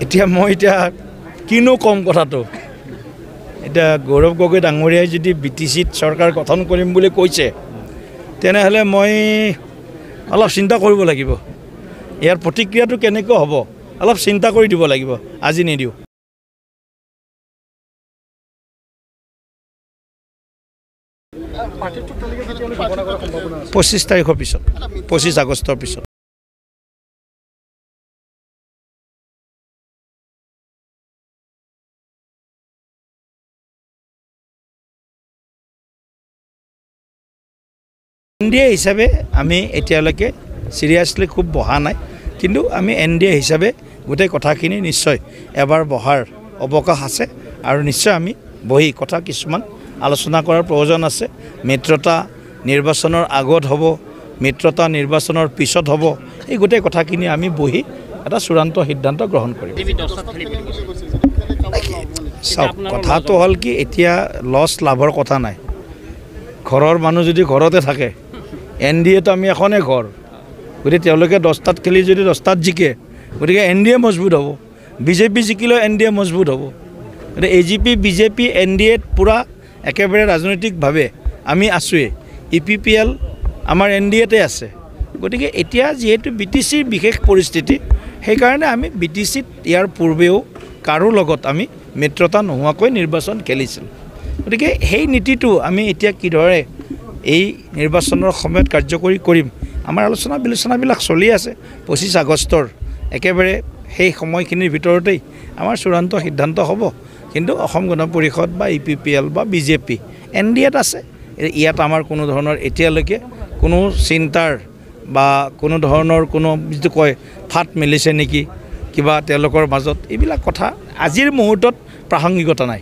এতিয়া মই কিনো কম কথাটো এতিয়া গৌৰৱ গগৈ ডাঙৰীয়াই যদি BTCত চৰকাৰ গঠন কৰিম বুলি কৈছে তেনেহ'লে মই অলপ চিন্তা কৰিব লাগিব ইয়াৰ প্ৰতিক্ৰিয়াটো কেনেকৈ হ'ব অলপ চিন্তা কৰি দিব লাগিব আজি নিদিও 25 তাৰিখৰ পিছত 25 আগষ্টৰ পিছত NDA হিচাপে আমি এতিয়ালৈকে সিৰিয়াসলি খুব বহা নাই কিন্তু আমি NDA হিচাপে গোটেই কথাখিনি নিশ্চয় এবাৰ বহাৰ অৱকাশ আছে আৰু নিশ্চয় আমি বহি কথা কিছুমান আলোচনা কৰাৰ প্ৰয়োজন আছে মিত্ৰতা নিৰ্বাচনৰ আগত হ'ব মিত্ৰতা নিৰ্বাচনৰ পিছত হ'ব এই গোটেই কথাখিনি আমি বহি এটা চূড়ান্ত সিদ্ধান্ত গ্ৰহণ কৰিম কথাটো হ'ল কি এতিয়া লছ লাভৰ কথা নাই ঘৰৰ মানুহ যদি ঘৰতে থাকে NDA তো আমি এখনে ঘৰ গতিকে তেওঁলোকে 10টাত খেলি যদি 10টাত জিকে গতিকে NDA মজবুত হ'ব BJP জিকিলেও NDA মজবুত হ'ব গতিকে AGP BJP NDA পুৰা একেবাৰে ৰাজনৈতিকভাৱে আমি আছোঁৱে EPPL আমাৰ NDAতে আছে গতিকে এতিয়া যেহেতু BTCৰ বিশেষ পৰিস্থিতি সেইকাৰণে আমি BTCত ইয়াৰ পূৰ্বেও কাৰো লগত আমি মিত্ৰতা নোহোৱাকৈ নিৰ্বাচন খেলিছিলোঁ গতিকে সেই নীতিটো আমি এতিয়া কিদৰে এই নিৰ্বাচনৰ সময়ত কাৰ্যকৰী কৰিম আমাৰ আলোচনা বিলোচনাবিলাক চলি আছে 25 আগষ্টৰ একেবাৰে সেই সময়খিনিৰ ভিতৰতেই আমাৰ চূড়ান্ত সিদ্ধান্ত হ'ব কিন্তু অসম গণ পৰিষদ বা EPPL বা BJP NDAত আছে ইয়াত আমাৰ কোনো ধৰণৰ এতিয়ালৈকে কোনো চিন্তাৰ বা কোনো ধৰণৰ কোনো যিটো কয় ফাট মেলিছে নেকি কিবা তেওঁলোকৰ মাজত এইবিলাক কথা আজিৰ মুহূৰ্তত প্ৰাসংগিকতা নাই